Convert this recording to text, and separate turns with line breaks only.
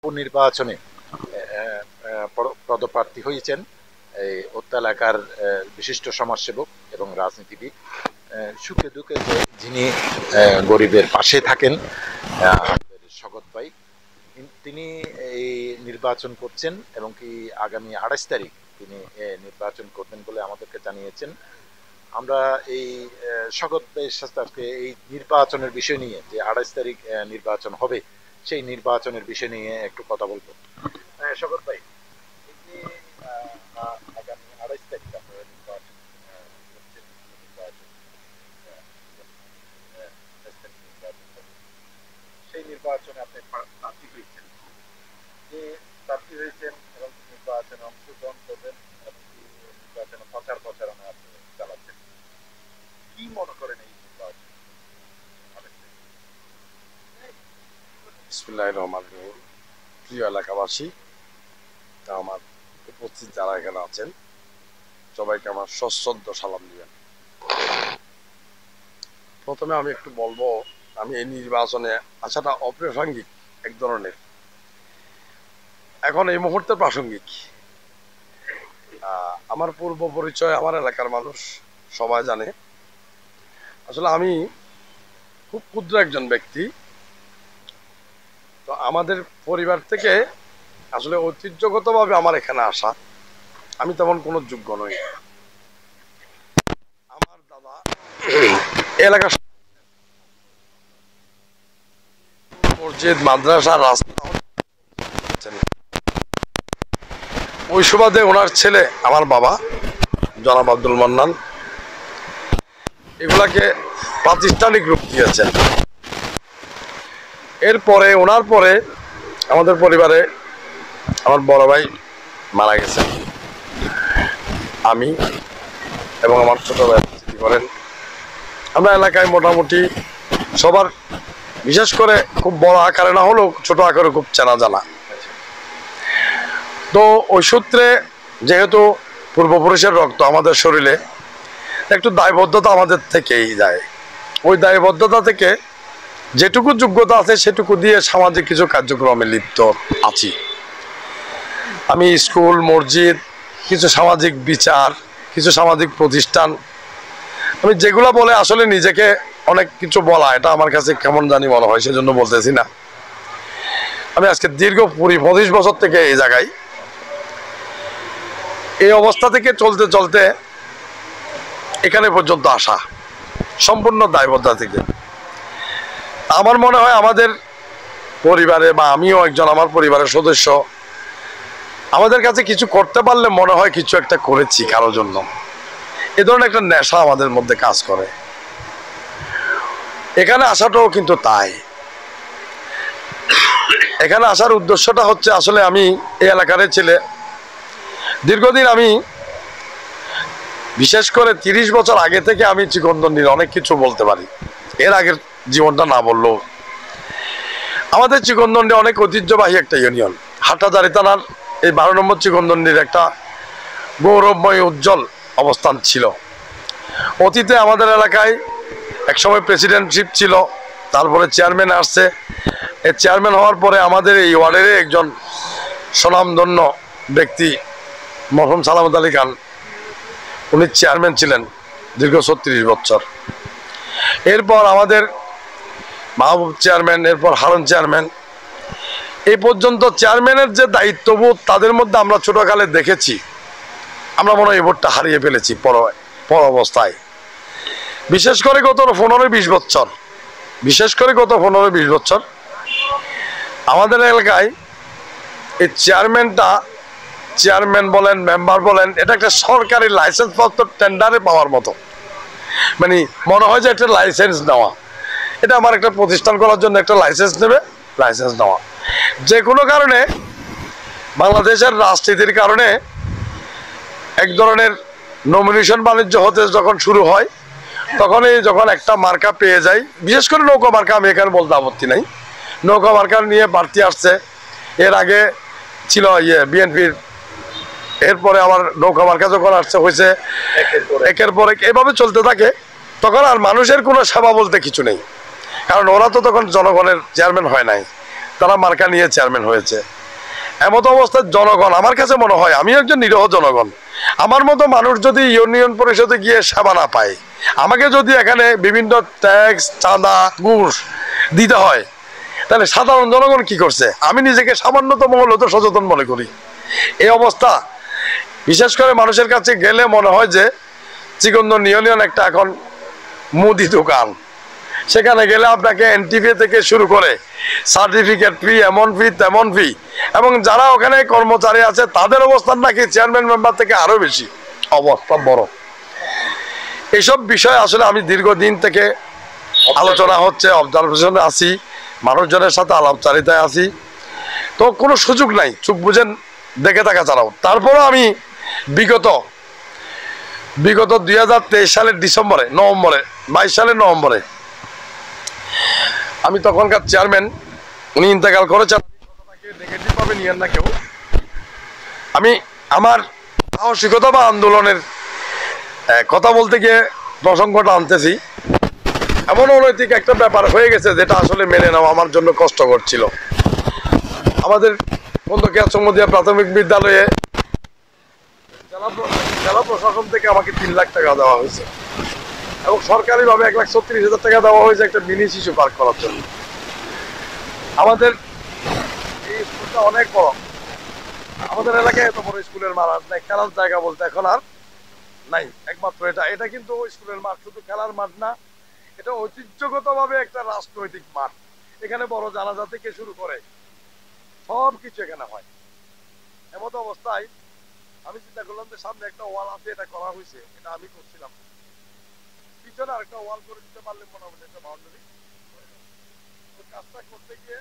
উপনির্বাচনে পদপ্রার্থী হয়েছেন এই ওত্তা এলাকার বিশিষ্ট সমাজসেবক এবং রাজনীতিবিদ, সুখে দুঃখে যিনি গরিবের পাশে থাকেন, আমাদের স্বগত ভাই। তিনি এই নির্বাচন করছেন এবং কি আগামী 28 তারিখ তিনি নির্বাচন করবেন বলে আমাদেরকে জানিয়েছেন। আমরা এই স্বগত ভাইয়ের সাথে আজকে এই নির্বাচনের বিষয় নিয়ে, যে 28 তারিখ নির্বাচন হবে, সেই নির্বাচনের বিষয় নিয়ে একটু কথা বলবো। স্বগত ভাই, আগামী 28 তারিখ আপনারা নির্বাচন করছেন, সেই নির্বাচনে আপনি প্রার্থী হয়েছেন, যে প্রার্থী হয়েছেন এবং নির্বাচনে অংশগ্রহণ করবেন এবং নির্বাচনে প্রচারণা আপনি চালাচ্ছেন, কি মনে করেন এই নির্বাচন?
বিসমিল্লাহির রহমানির রহিম। প্রিয় এলাকাবাসী, আমার উপস্থিত যারা এখানে আছেন, সবাইকে আমার সশ্রদ্ধ সালাম দিবেন। প্রথমে আমি একটু বলবো, আমি এই নির্বাচনে আসাটা অপ্রাসঙ্গিক এক ধরনের, এখন এই মুহূর্তে প্রাসঙ্গিক। আমার পূর্ব পরিচয় আমার এলাকার মানুষ সবাই জানে। আসলে আমি খুব ক্ষুদ্র একজন ব্যক্তি। তো আমাদের পরিবার থেকে আসলে ঐতিহ্যগতভাবে আমার এখানে আসা, আমি তেমন কোনো যোগ্য নই। আমার দাদা এলাকার মসজিদ, মাদ্রাসা, রাস্তা, ওই সুবাদে ওনার ছেলে আমার বাবা জনাব আব্দুল মান্নান এগুলাকে প্রাতিষ্ঠানিক রূপ দিয়েছেন। এরপরে ওনার পরে আমাদের পরিবারে আমার বড় ভাই মারা গেছেন, আমি এবং আমার ছোট ভাই করেন। আমরা এলাকায় মোটামুটি সবার, বিশেষ করে খুব বড় আকারে না হলেও ছোট আকারে খুব চেনা জানা। তো ওই সূত্রে যেহেতু পূর্বপুরুষের রক্ত আমাদের শরীরে, একটু দায়বদ্ধতা আমাদের থেকেই যায়। ওই দায়বদ্ধতা থেকে যেটুকু যোগ্যতা আছে সেটুকু দিয়ে সামাজিক কিছু কার্যক্রমে লিপ্ত আছি। আমি স্কুল, মসজিদ, কিছু সামাজিক বিচার, কিছু সামাজিক প্রতিষ্ঠান, আমি যেগুলো বলে আসলে নিজেকে অনেক কিছু বলা, এটা আমার কাছে কেমন জানি মনে হয়, সেজন্য বলতেছি না। আমি আজকে দীর্ঘ 25 বছর থেকে এই জায়গায়, এই অবস্থা থেকে চলতে চলতে এখানে পর্যন্ত আসা সম্পূর্ণ দায়বদ্ধতা থেকে। আমার মনে হয় আমাদের পরিবারে, বা আমিও একজন আমার পরিবারের সদস্য, আমাদের কাছে কিছু করতে পারলে মনে হয় কিছু একটা করেছি কারোর জন্য। এ ধরনের একটা নেশা আমাদের মধ্যে কাজ করে। এখানে আসাটাও কিন্তু তাই। এখানে আসার উদ্দেশ্যটা হচ্ছে, আসলে আমি এই এলাকার ছেলে, দীর্ঘদিন আমি, বিশেষ করে 30 বছর আগে থেকে আমি চিকনদন্ডির অনেক কিছু বলতে পারি। এর আগের জীবনটা না বললেও, আমাদের চিকনদন্ডি অনেক ঐতিহ্যবাহী একটা ইউনিয়ন। হাটহাজারী থানার এই 12 নম্বর চিকনদন্ডির একটা গৌরবময় উজ্জ্বল অবস্থান ছিল। অতীতে আমাদের এলাকায় একসময় প্রেসিডেন্টশিপ ছিল, তারপরে চেয়ারম্যান আসছে। এই চেয়ারম্যান হওয়ার পরে আমাদের এই ওয়ার্ডের একজন স্বনামধন্য ব্যক্তি মরহুম সালামত আলী খান, উনি চেয়ারম্যান ছিলেন দীর্ঘ 36 বছর। এরপর আমাদের মাহবুব চেয়ারম্যান, এরপর হারুন চেয়ারম্যান, এই পর্যন্ত চেয়ারম্যানের যে দায়িত্ববোধ তাদের মধ্যে আমরা ছোটকালে দেখেছি, আমরা মনে হয় এই ভোটটা হারিয়ে ফেলেছি পর অবস্থায়। বিশেষ করে গত 15-20 বছর, আমাদের এলাকায় এই চেয়ারম্যান বলেন, মেম্বার বলেন, এটা একটা সরকারি লাইসেন্স পত্র টেন্ডারে পাওয়ার মতো। মানে মনে হয় যে একটা লাইসেন্স নেওয়া, এটা আমার একটা প্রতিষ্ঠান করার জন্য একটা লাইসেন্স নেবে, লাইসেন্স নেওয়া। যে কোনো কারণে বাংলাদেশের রাজনীতির কারণে এক ধরনের নমিনেশন বাণিজ্য হতে যখন শুরু হয়, তখনই যখন একটা মার্কা পেয়ে যাই, বিশেষ করে নৌকা মার্কা, আমি এখানে বলতে আপত্তি নাই, নৌকা মার্কা নিয়ে প্রার্থী আসছে। এর আগে ছিল বিএনপির, এরপরে আবার নৌকা মার্কা যখন আসছে হয়েছে, একের পর এক এভাবে চলতে থাকে। তখন আর মানুষের কোনো সেবা বলতে কিছু নেই, কারণ ওরা তো তখন জনগণের চেয়ারম্যান হয় নাই, তারা মার্কা নিয়ে চেয়ারম্যান হয়েছে। এমত অবস্থায় জনগণ, আমার কাছে মনে হয় আমি একজন নিরীহ জনগণ, আমার মতো মানুষ যদি ইউনিয়ন পরিষদে গিয়ে সেবা না পায়, আমাকে যদি এখানে বিভিন্ন ট্যাক্স চাঁদা ঘুষ দিতে হয়, তাহলে সাধারণ জনগণ কি করছে? আমি নিজেকে সামান্যতম হলেও তো সচেতন মনে করি। এই অবস্থা বিশেষ করে মানুষের কাছে গেলে মনে হয় যে চিকন্দন ইউনিয়ন একটা এখন মুদি দোকান। সেখানে গেলে আপনাকে এনটিপি থেকে শুরু করে সার্টিফিকেট ফি, এমন ফি তেমন ফি, এবং যারা ওখানে কর্মচারী আছে তাদের অবস্থান নাকি চেয়ারম্যান মেম্বার থেকে আরো বেশি, অবস্থা বড়। এইসব বিষয় আসলে আমি দীর্ঘদিন থেকে আলোচনা হচ্ছে, অবজারভেশনে আছি, মানুষজনের সাথে আলাপচারিতায় আছি, তো কোনো সুযোগ নাই চোখ বুঝেন দেখে থাকা ছাড়াও। তারপরও আমি বিগত 2023 সালের নভেম্বরে 22 সালের নভেম্বরে আমি তখনকার চেয়ারম্যান, উনি ইন্তেকাল করেছেন, নেগেটিভ ভাবে নিয়েন না কেউ, আমি আমার সাহসিকতা বা আন্দোলনের কথা বলতে গিয়ে প্রসঙ্গটা আনতেছি। এমন অনৈতিক একটা ব্যাপার হয়ে গেছে যেটা আসলে মেনে নেওয়া আমার জন্য কষ্টকর ছিল। আমাদের খন্দকিয়া চৌমুদিয়া প্রাথমিক বিদ্যালয়ে জেলা প্রশাসন থেকে আমাকে 3 লাখ টাকা দেওয়া হয়েছে এবং সরকারিভাবে 1,36,000 টাকা দেওয়া হয়েছে একটা মিনি শিশু পার্ক করার জন্য। আমাদের এই স্কুলটা অনেক বড়, আমাদের এলাকায় এত বড় স্কুলের মাঠ নাই, খেলার জায়গা বলতে এখন আর নাই, একমাত্র এটা কিন্তু স্কুলের মাঠ, শুধু খেলার মাঠ না, এটা ঐতিহ্যগতভাবে একটা রাজনৈতিক মাঠ। এখানে বড় জানাজা থেকে শুরু করে সব কিছু এখানে হয়। এমত অবস্থায় আমি চিন্তা করলাম যে সামনে একটা ওয়াল আছে, এটা করা হয়েছে, এটা আমি করছিলাম, পিছনে আরেকটা ওয়াল করে দিতে পারলে মোটামুটি একটা বাউন্ডারি। কাজটা করতে গিয়ে